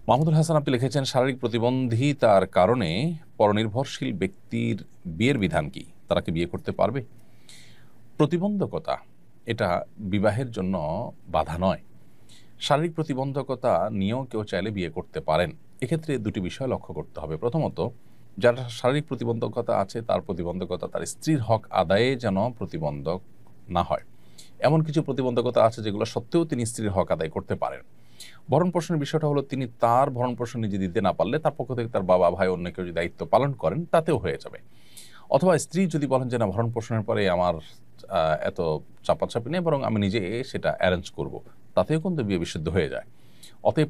মাহমুদুল হাসান আপনি লিখেছেন, শারীরিক প্রতিবন্ধিতার কারণে পরনির্ভরশীল ব্যক্তির বিয়ের বিধান কি? তারা কি বিয়ে করতে পারবে? প্রতিবন্ধকতা এটা বিবাহের জন্য বাধা নয়। শারীরিক প্রতিবন্ধকতা নিয়েও কেউ চাইলে বিয়ে করতে পারেন। এক্ষেত্রে দুটি বিষয় লক্ষ্য করতে হবে। প্রথমত, যার শারীরিক প্রতিবন্ধকতা আছে তার প্রতিবন্ধকতা তার স্ত্রীর হক আদায়ে যেন প্রতিবন্ধক না হয়। এমন কিছু প্রতিবন্ধকতা আছে যেগুলো সত্ত্বেও তিনি স্ত্রীর হক আদায় করতে পারেন। ভরণ পোষণের বিষয়টা হলো, তিনি তার ভরণ পোষণ নিজে দিতে না পারলে তার পক্ষ থেকে তার বাবা, ভাই, অন্য কেউ যদি দায়িত্ব পালন করেন তাতেও হয়ে যাবে। অথবা স্ত্রী যদি বলেন যে না, ভরণ পোষণের পরে আমার এত চাপাচাপি নেই, বরং আমি নিজে সেটা অ্যারেঞ্জ করব, তাতেও কিন্তু বিয়ে বিশুদ্ধ হয়ে যায়। অতএব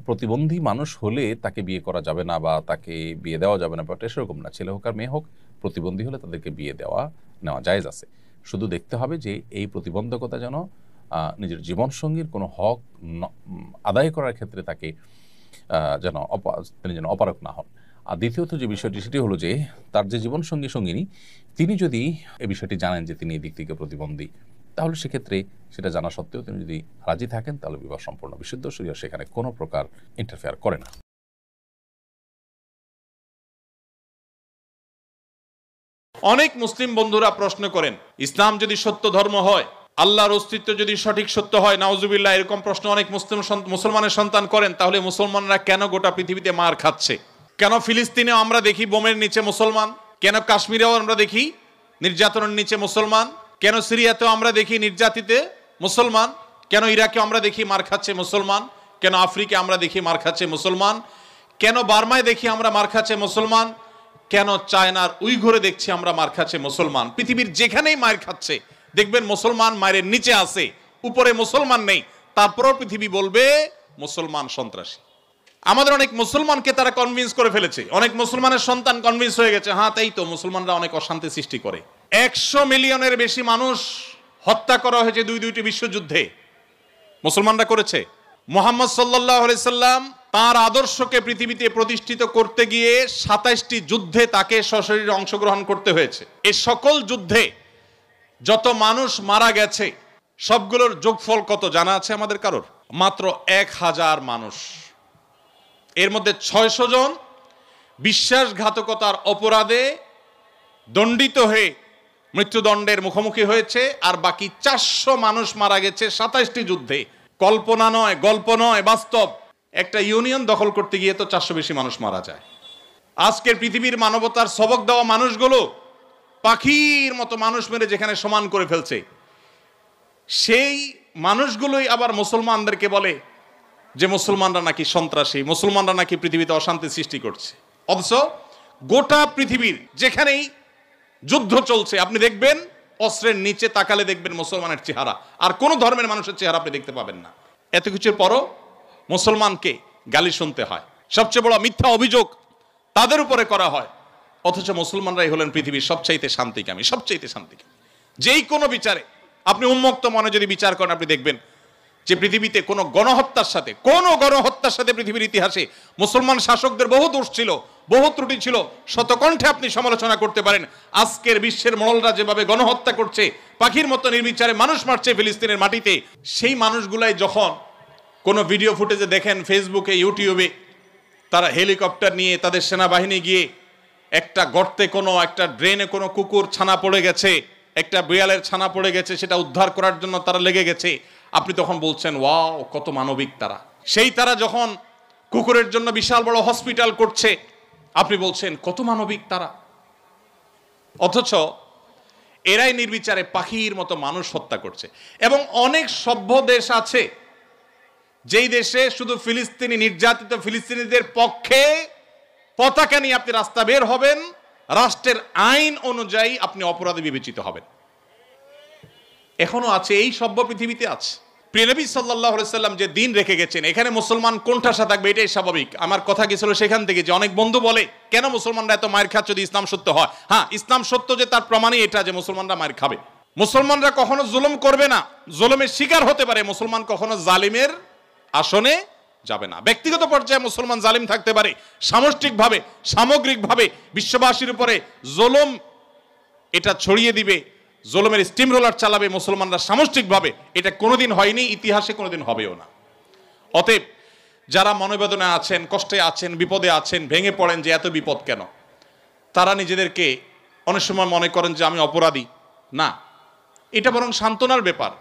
প্রতিবন্ধী মানুষ হলে তাকে বিয়ে করা যাবে না বা তাকে বিয়ে দেওয়া যাবে না, ব্যাপারটা সেরকম না। ছেলে হোক আর মেয়ে হোক, প্রতিবন্ধী হলে তাদেরকে বিয়ে নেওয়া জায়েজ আছে। শুধু দেখতে হবে যে এই প্রতিবন্ধকতা যেন নিজের জীবনসঙ্গীর কোনো হক আদায় করার ক্ষেত্রে তাকে তিনি যেন অপারগ না হন। আর দ্বিতীয়ত যে বিষয়টি, সেটি হলো যে তার যে সঙ্গিনী তিনি যদি এই বিষয়টি জানেন যে তিনি এই দিক থেকে প্রতিবন্ধী, তাহলে সেক্ষেত্রে সেটা জানা সত্ত্বেও তিনি যদি রাজি থাকেন, তাহলে বিবাহ সম্পূর্ণ বিশুদ্ধ। শরীয়ত সেখানে কোনো প্রকার ইন্টারফেয়ার করে না। অনেক মুসলিম বন্ধুরা প্রশ্ন করেন, ইসলাম যদি সত্য ধর্ম হয়, আল্লাহর অস্তিত্ব যদি সঠিক সত্য হয়, নাউজুবিল্লাহ, এরকম প্রশ্ন অনেক মুসলমানের সন্তান করেন, তাহলে মুসলমানরা কেন গোটা পৃথিবীতে মার খাচ্ছে? কেন ফিলিস্তিনেও আমরা দেখি বোমের নিচে মুসলমান? কেন কাশ্মীরেও আমরা দেখি নির্যাতনের নিচে মুসলমান? কেন সিরিয়াতেও আমরা দেখি নির্যাতিতে মুসলমান? কেন ইরাকে আমরা দেখি মার খাচ্ছে মুসলমান? কেন আফ্রিকা আমরা দেখি মার খাচ্ছে মুসলমান? কেন বার্মায় দেখি আমরা মার খাচ্ছে মুসলমান? কেন চায়নার উইঘুরে দেখছি আমরা মার খাচ্ছে মুসলমান? পৃথিবীর যেখানেই মার খাচ্ছে দেখবেন মুসলমান মায়ের নিচে আছে, উপরে মুসলমান নেই। তারপরও পৃথিবী বলবে মুসলমান সন্ত্রাসী। আমাদের অনেক মুসলমানকে তারা কনভিন্স করে ফেলেছে, অনেক মুসলমানের সন্তান কনভিন্স হয়ে গেছে, হ্যাঁ তাই তো, মুসলমানরা অনেক অশান্তি সৃষ্টি করে। 100 মিলিয়নের বেশি মানুষ হত্যা করা হয়েছে দুইটি বিশ্বযুদ্ধে, মুসলমানরা করেছে। মুহাম্মদ সাল্লাল্লাহু আলাইহি সাল্লাম তার আদর্শকে পৃথিবীতে প্রতিষ্ঠিত করতে গিয়ে 27টি যুদ্ধে তাকে সশরীরে অংশগ্রহণ করতে হয়েছে। এই সকল যুদ্ধে যত মানুষ মারা গেছে সবগুলোর যোগফল কত জানা আছে আমাদের কারোর? মাত্র 1000 মানুষ। এর মধ্যে 600 জন বিশ্বাসঘাতকতার অপরাধে দণ্ডিত হয়ে মৃত্যুদণ্ডের মুখোমুখি হয়েছে, আর বাকি 400 মানুষ মারা গেছে 27টি যুদ্ধে। কল্পনা নয়, গল্প নয়, বাস্তব। একটা ইউনিয়ন দখল করতে গিয়ে তো 400 বেশি মানুষ মারা যায়। আজকের পৃথিবীর মানবতার সবক দেওয়া মানুষগুলো পাখির মতো মানুষ মেরে যেখানে সমান করে ফেলছে, সেই মানুষগুলোই আবার মুসলমানদেরকে বলে যে মুসলমানরা নাকি সন্ত্রাসী, মুসলমানরা নাকি পৃথিবীতে অশান্তি সৃষ্টি করছে। অথচ গোটা পৃথিবীর যেখানেই যুদ্ধ চলছে আপনি দেখবেন অস্ত্রের নিচে তাকালে দেখবেন মুসলমানের চেহারা, আর কোন ধর্মের মানুষের চেহারা আপনি দেখতে পাবেন না। এত কিছুর পরও মুসলমানকে গালি শুনতে হয়, সবচেয়ে বড় মিথ্যা অভিযোগ তাদের উপরে করা হয়। অথচ মুসলমানরাই হলেন পৃথিবীর সবচাইতে শান্তিকামী। যেই কোনো বিচারে আপনি উন্মুক্ত মনে যদি বিচার করেন, আপনি দেখবেন যে পৃথিবীতে কোনো গণহত্যার সাথে পৃথিবীর ইতিহাসে মুসলমান শাসকদের বহু দোষ ছিল, বহু ত্রুটি ছিল, শতকণ্ঠে আপনি সমালোচনা করতে পারেন। আজকের বিশ্বের মোড়লরা যেভাবে গণহত্যা করছে, পাখির মতো নির্বিচারে মানুষ মারছে ফিলিস্তিনের মাটিতে, সেই মানুষগুলাই যখন কোনো ভিডিও ফুটেজে দেখেন ফেসবুকে, ইউটিউবে, তারা হেলিকপ্টার নিয়ে তাদের সেনাবাহিনী গিয়ে একটা গর্তে, কোনো একটা ড্রেনে কোনো কুকুর ছানা পড়ে গেছে, একটা বিড়ালের ছানা পড়ে গেছে, সেটা উদ্ধার করার জন্য তারা লেগে গেছে, আপনি তখন বলছেন ওয়াও কত মানবিক তারা। সেই তারা যখন কুকুরের জন্য বিশাল বড় হসপিটাল করছে, আপনি বলছেন কত মানবিক তারা। অথচ এরাই নির্বিচারে পাখির মতো মানুষ হত্যা করছে। এবং অনেক সভ্য দেশ আছে যেই দেশে শুধু ফিলিস্তিনি নির্যাতিত ফিলিস্তিনিদের পক্ষে পতাকা নিয়ে আপনি রাস্তা বের হবেন, রাষ্ট্রের আইন অনুযায়ী আপনি অপরাধী বিবেচিত হবেন। এখনো আছে, এই সভ্য পৃথিবীতে আছে। প্রিয় নবী সাল্লাল্লাহু আলাইহি সাল্লাম যে দিন রেখে গেছেন, এখানে মুসলমান কোণঠাসা থাকবে, এটাই স্বাভাবিক। আমার কথা গেছিল সেখান থেকে যে অনেক বন্ধু বলে কেন মুসলমানরা এত মায়ের খাচ্ছে যদি ইসলাম সত্য হয়। হ্যাঁ, ইসলাম সত্য যে তার প্রমাণই এটা যে মুসলমানরা মায়ের খাবে। মুসলমানরা কখনো জুলুম করবে না, জুলুমের শিকার হতে পারে, মুসলমান কখনো জালিমের আসনে যাবে না। ব্যক্তিগত পর্যায়ে মুসলমান জালিম থাকতে পারে, সামষ্টিকভাবে সামগ্রিকভাবে বিশ্ববাসীর উপরে জুলুম এটা ছড়িয়ে দিবে, জুলুমের স্টিম রোলার চালাবে মুসলমানরা সামষ্টিকভাবে, এটা কোনোদিন হয়নি, ইতিহাসে কোনোদিন হবেও না। অতএব যারা মনোবেদনায় আছেন, কষ্টে আছেন, বিপদে আছেন, ভেঙে পড়েন যে এত বিপদ কেন, তারা নিজেদেরকে অনেক সময় মনে করেন যে আমি অপরাধী। না, এটা বরং সান্ত্বনার ব্যাপার।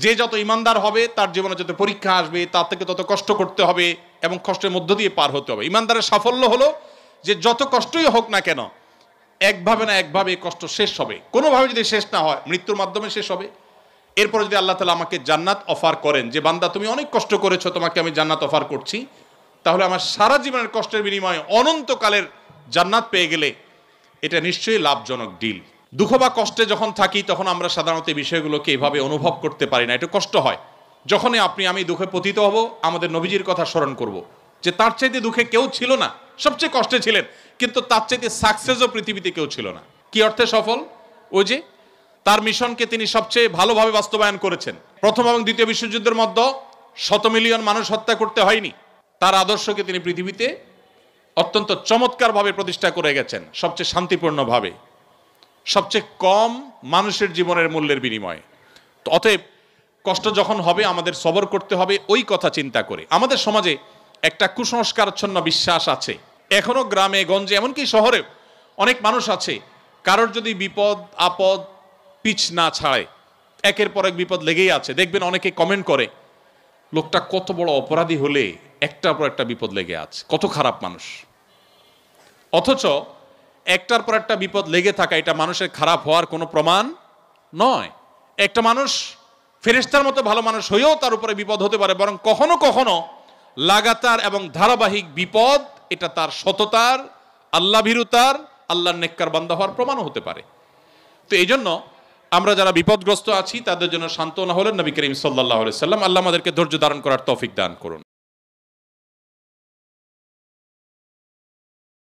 যে যত ইমানদার হবে তার জীবনে যত পরীক্ষা আসবে তার থেকে তত কষ্ট করতে হবে এবং কষ্টের মধ্য দিয়ে পার হতে হবে। ইমানদারের সাফল্য হলো যে যত কষ্টই হোক না কেন একভাবে না একভাবে কষ্ট শেষ হবে। কোনোভাবে যদি শেষ না হয় মৃত্যুর মাধ্যমে শেষ হবে। এরপরে যদি আল্লাহ তাআলা আমাকে জান্নাত অফার করেন যে বান্দা তুমি অনেক কষ্ট করেছো, তোমাকে আমি জান্নাত অফার করছি, তাহলে আমার সারা জীবনের কষ্টের বিনিময়ে অনন্তকালের জান্নাত পেয়ে গেলে এটা নিশ্চয়ই লাভজনক ডিল। দুঃখ বা কষ্টে যখন থাকি তখন আমরা সাধারণত এই বিষয়গুলোকে এভাবে অনুভব করতে পারি না, একটু কষ্ট হয়। যখনই আপনি আমি দুঃখে পতিত হব আমাদের নবীজির কথা স্মরণ করব যে তার চাইতে দুঃখে কেউ ছিল না, সবচেয়ে কষ্টে ছিলেন, কিন্তু তার চাইতে সাকসেসও পৃথিবীতে কেউ ছিল না। কি অর্থে সফল? ওই যে তার মিশনকে তিনি সবচেয়ে ভালোভাবে বাস্তবায়ন করেছেন। প্রথম এবং দ্বিতীয় বিশ্বযুদ্ধের মধ্যে 100 মিলিয়ন মানুষ হত্যা করতে হয়নি। তার আদর্শকে তিনি পৃথিবীতে অত্যন্ত চমৎকারভাবে প্রতিষ্ঠা করে গেছেন, সবচেয়ে শান্তিপূর্ণভাবে, সবচেয়ে কম মানুষের জীবনের মূল্যের বিনিময়ে। তো অতএব কষ্ট যখন হবে আমাদের সবর করতে হবে ওই কথা চিন্তা করে। আমাদের সমাজে একটা কুসংস্কারাচ্ছন্ন বিশ্বাস আছে এখনো, গ্রামে গঞ্জে এমনকি শহরে অনেক মানুষ আছে, কারোর যদি বিপদ আপদ পিছ না ছাড়ে একের পর এক বিপদ লেগেই আছে। দেখবেন অনেকে কমেন্ট করে লোকটা কত বড় অপরাধী হলে একটার পর একটা বিপদ লেগে আছে, কত খারাপ মানুষ। অথচ একটার পর একটা বিপদ লেগে থাকা এটা মানুষের খারাপ হওয়ার কোনো প্রমাণ নয়। একটা মানুষ ফেরেশতার মতো ভালো মানুষ হয়েও তার উপরে বিপদ হতে পারে, বরং কখনো কখনো লাগাতার এবং ধারাবাহিক বিপদ এটা তার সততার, আল্লাহ ভীরুতার, আল্লাহর নেককার বান্দা হওয়ার প্রমাণও হতে পারে। তো এই জন্য আমরা যারা বিপদগ্রস্ত আছি তাদের জন্য সান্ত্বনা হলেন নবী করিম সাল্লাল্লাহু আলাইহি ওয়াসাল্লাম। আল্লাহ আমাদেরকে ধৈর্য ধারণ করার তৌফিক দান করুন।